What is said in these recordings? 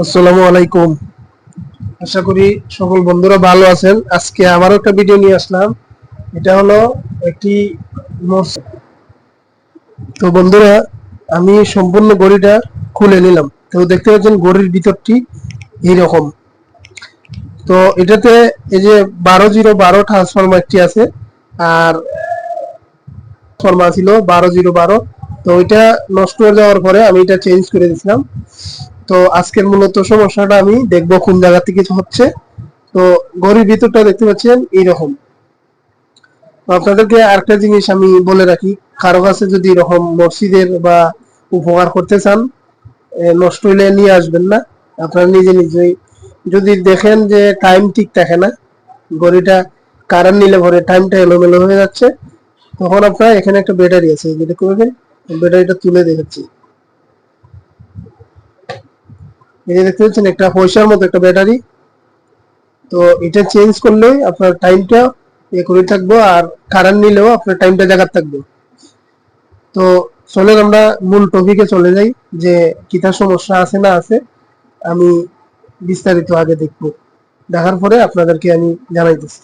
আসসালামু আলাইকুম। আশা করি সকল বন্ধুরা ভালো আছেন। আজকে আবারও একটা ভিডিও নিয়ে আসলাম। এটা হলো একটি মস- তো বন্ধুরা, আমি সম্পূর্ণ ঘড়িটা খুলে নিলাম। তো দেখতে পাচ্ছেন ঘড়ির ভিতরটি এইরকম। তো এটাতে এই যে 12-0-12 ট্রান্সফরমার একটি আছে, আর ট্রান্সফরমার ছিল 12-0-12। তো ওইটা নষ্ট হয়ে যাওয়ার পরে আমি এটা চেঞ্জ করে দিয়েছিলাম। তো আজকের মূলত সমস্যাটা আমি দেখবো কোন জায়গা থেকে হচ্ছে। তো ঘড়ির ভিতরটা দেখতে পাচ্ছেন এইরকম। তো আপনাদেরকে আরেকটা জিনিস আমি বলে রাখি, কারো কাছে যদি এরকম মসজিদের বা উপকার করতে চান, নষ্ট হইলে নিয়ে আসবেন না। আপনারা নিজে নিজেই যদি দেখেন যে টাইম ঠিক থাকে না, ঘড়িটা কারেন্ট নিলে পরে টাইমটা এলোমেলো হয়ে যাচ্ছে, তখন আপনার এখানে একটা ব্যাটারি আছে, যেটা করবেন ব্যাটারিটা তুলে দেখাচ্ছি। এই যে দেখতে পাচ্ছেন একটা পয়সার মতো একটা ব্যাটারি। তো এটা চেঞ্জ করলে আপনার টাইমটা করে থাকবো, আর কারেন্ট নিলেও আপনার টাইমটা জায়গা থাকবে। তো চলেন আমরা মূল টপিকে চলে যাই, যে কিতা সমস্যা আছে না আছে আমি বিস্তারিত আগে দেখবো, দেখার পরে আপনাদেরকে আমি জানাইতেছি।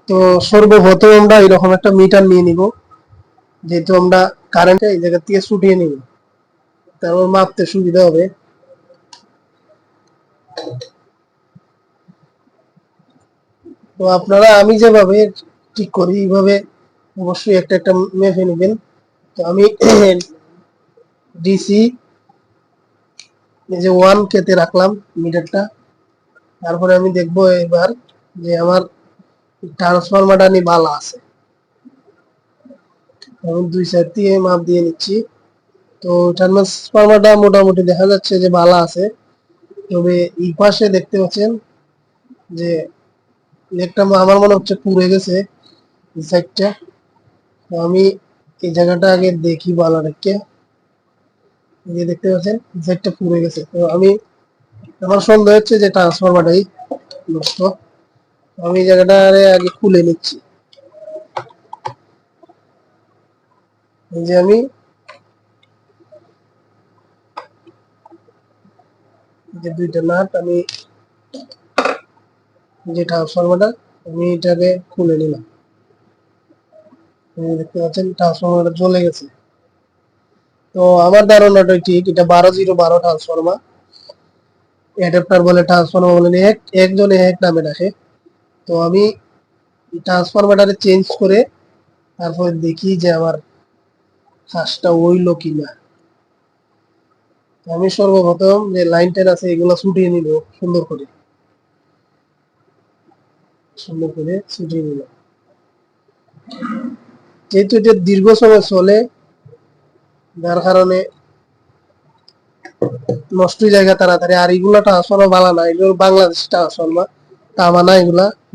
তো সর্বপ্রথম আমরা এরকম একটা মিটার নিয়ে নিব, যেহেতু আমরা কারেন্ট এই জায়গা থেকে ছুটিয়ে নিব, তারপর মাপতে সুবিধা হবে। তো আপনারা আমি যেভাবে ঠিক করি এইভাবে অবশ্যই একটা একটা মেপে নেবেন। তো আমি ডিসি এই যে 1K-তে রাখলাম মিটারটা। তারপরে আমি দেখবো এবার যে আমার ট্রান্সফরমারটা নি বালা আছে। আমি দুই সাইড দিয়ে মাপ দিয়ে নিচ্ছি। তো ট্রান্সফরমারটা মোটামুটি দেখা যাচ্ছে যে বালা আছে। তবে এই পাশে দেখতে পাচ্ছেন যে একটা আমার মনে হচ্ছে পুড়ে গেছে এই সাইডটা। তো আমি এই জায়গাটা আগে দেখি বালা রেখে। এই যে দেখতে পাচ্ছেন এই সাইডটা পুড়ে গেছে। তো আমার সন্দেহ হচ্ছে যে ট্রান্সফরমারটাই নষ্ট। আমি এই জায়গাটা আগে খুলে নিচ্ছি। এই যে আমি যে দুইটা নাট আমি যে ট্রান্সফরমারটা আমি এটাকে খুলে নিলাম। দেখতে পাচ্ছেন ট্রান্সফরমারটা জ্বলে গেছে। তো আমার ধারণাটা ঠিক, এটা 12-0-12 ট্রান্সফরমার। অ্যাডাপ্টার বলে, ট্রান্সফরমার বলে, একজনে এক নামে ডাকে। তো আমি ট্রান্সফরমারটা চেঞ্জ করে তারপর দেখি যে আমার কাজটা হইলো কিনা। আমি সর্বপ্রথম যে লাইন টেন আছে এগুলো ছুটিয়ে নিব, সুন্দর করে ছুটিয়ে নিল। যেহেতু এটা দীর্ঘ সময় চলে, যার কারণে নষ্ট জায়গা তাড়াতাড়ি। আর এগুলা ট্রান্সফরমার ভালো না, এগুলো বাংলাদেশ ট্রান্সফরমার, তামা না।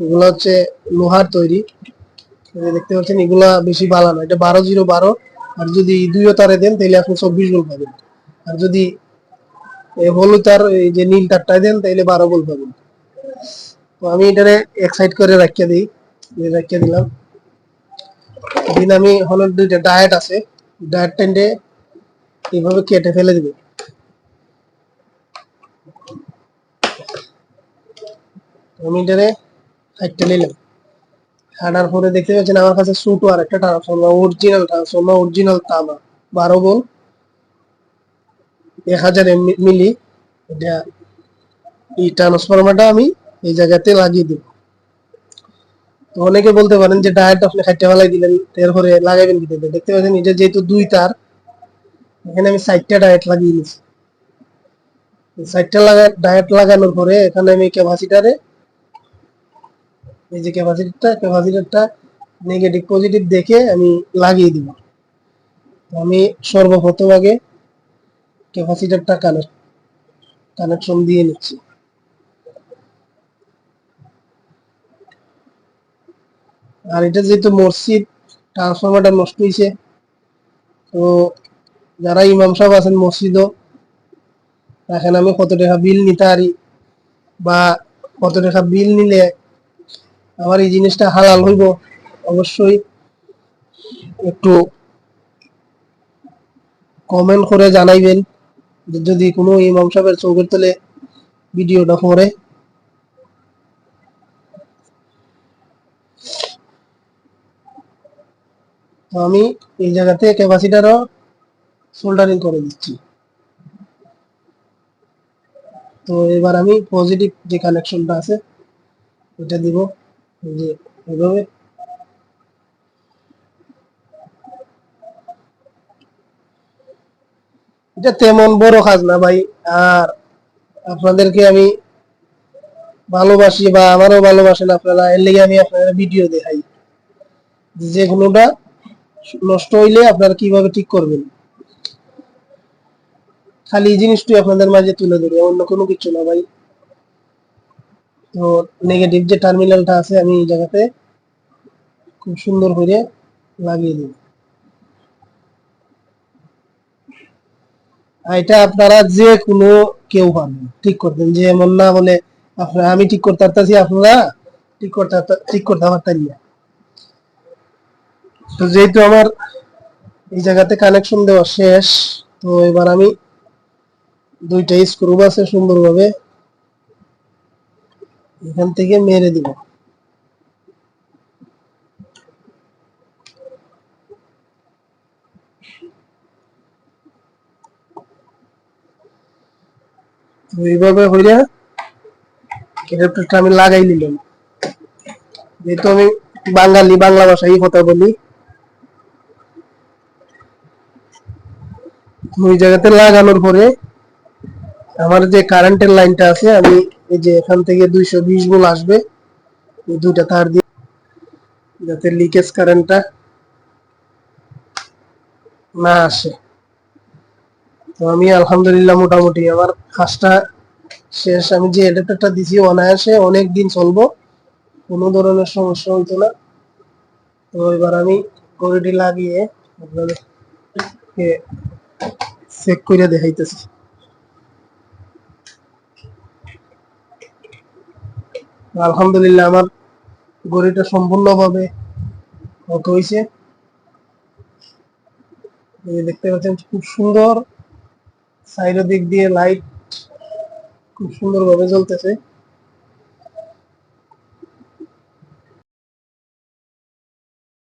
এগুলা হচ্ছে লোহার তৈরি। দেখতে পাচ্ছেন এগুলা বেশি ভালো না। এটা 12-0-12। আর যদি দুইও তারে দেন তাহলে আপনি 24 ভোল্ট পাবেন। আর যদি হলুদ তার এই যে নীল তারটা দেন তাহলে 12 ভোল্ট পাবেন। তো আমি এটারে এক সাইড করে রাখিয়ে দিই, রাখিয়ে দিলাম। দিন আমি হলুদ দুইটা ডায়েট আছে, ডায়েট টেন্ডে এইভাবে কেটে ফেলে দিব। আমি এটারে কাটতে নিলাম। কাটার পরে দেখতে পাচ্ছেন আমার কাছে ছোট আর একটা ট্রান্সফরমার, অরিজিনাল তামা, 12 ভোল্ট, 1000 মিলি। এটা এই ট্রান্সফরমারটা আমি এই জায়গাতে লাগিয়ে দিব। তো অনেকে বলতে পারেন যে ডায়েট আপনি খাইতে ফেলাই দিলেন, এরপরে লাগাইবেন কি? দেখতে পাচ্ছেন এটা যেহেতু দুই তার, এখানে আমি 4টা ডায়েট লাগিয়ে নিচ্ছি। 4টা ডায়েট লাগানোর পরে এখানে আমি ক্যাপাসিটারে এই যে ক্যাপাসিটারটা নেগেটিভ পজিটিভ দেখে আমি লাগিয়ে দিব। আমি সর্বপ্রথম আগে ক্যাপাসিটারটা কানেকশন দিয়ে নিচ্ছি। আর এটা যেহেতু মসজিদ, ট্রান্সফরমারটা নষ্ট হয়েছে, তো যারা ইমাম সাহেব আছেন মসজিদও, দেখেন আমি কত টাকা বিল নিতে পারি, বা কত টাকা বিল নিলে আমার এই জিনিসটা হালাল হইব, অবশ্যই একটু কমেন্ট করে জানাইবেন যদি কোনো ইমাম সাহেবের চোখের তলে ভিডিওটা পড়ে। তো আমি এই জায়গাতে ক্যাপাসিটারও সোল্ডারিং করে দিচ্ছি। তো এবার আমি পজিটিভ যে কানেকশনটা আছে এটা দিব, যে এভাবে। এটা তেমন বড় কাজ না ভাই, আর আপনাদেরকে আমি ভালোবাসি বা আমারও ভালোবাসেন আপনারা, এর লেগে আমি আপনাদের ভিডিও দেখাই যে কোনোটা নষ্ট হইলে আপনারা কিভাবে ঠিক করবেন। খালি এই জিনিসটাই আপনাদের মাঝে তুলে ধরি, অন্য কোনো কিছু না ভাই। তো নেগেটিভ যে টার্মিনালটা আছে আমি এই জায়গাতে খুব সুন্দর করে লাগিয়ে দিই। এটা আপনারা যে কোনো কেউ পারবেন ঠিক করতেন, যে এমন না বলে আপনারা আমি ঠিক করতে পারতাছি আপনারা ঠিক করতে পারতেন না। তো যেহেতু আমার এই জায়গাতে কানেকশন দেওয়া শেষ, তো এবার আমি দুইটা স্ক্রু আছে সুন্দরভাবে এখান থেকে মেরে দিব। তো এইভাবে হইলে ক্যারেক্টারটা আমি লাগাই নিলাম। যেহেতু আমি বাঙালি, বাংলা ভাষায় কথা বলি, ওই জায়গাতে লাগানোর পরে আমার যে কারেন্টের লাইনটা আছে আমি এই যে এখান থেকে 220 ভোল্ট আসবে এই দুইটা তার দিয়ে, যাতে লিকেজ কারেন্টটা না আসে। তো আমি আলহামদুলিল্লাহ মোটামুটি আমার কাজটা শেষ। আমি যে অ্যাডাপ্টারটা দিছি অনায়াসে অনেক দিন চলবো, কোনো ধরনের সমস্যা হইতো না। তো এবার আমি ঘড়িটি লাগিয়ে আপনাদেরকে চেক করে দেখাইতেছি। আলহামদুলিল্লাহ আমার ঘড়িটা সম্পূর্ণভাবে ওকে হয়েছে। দেখতে পাচ্ছেন খুব সুন্দর, সাইডের দিক দিয়ে লাইট খুব সুন্দরভাবে জ্বলতেছে।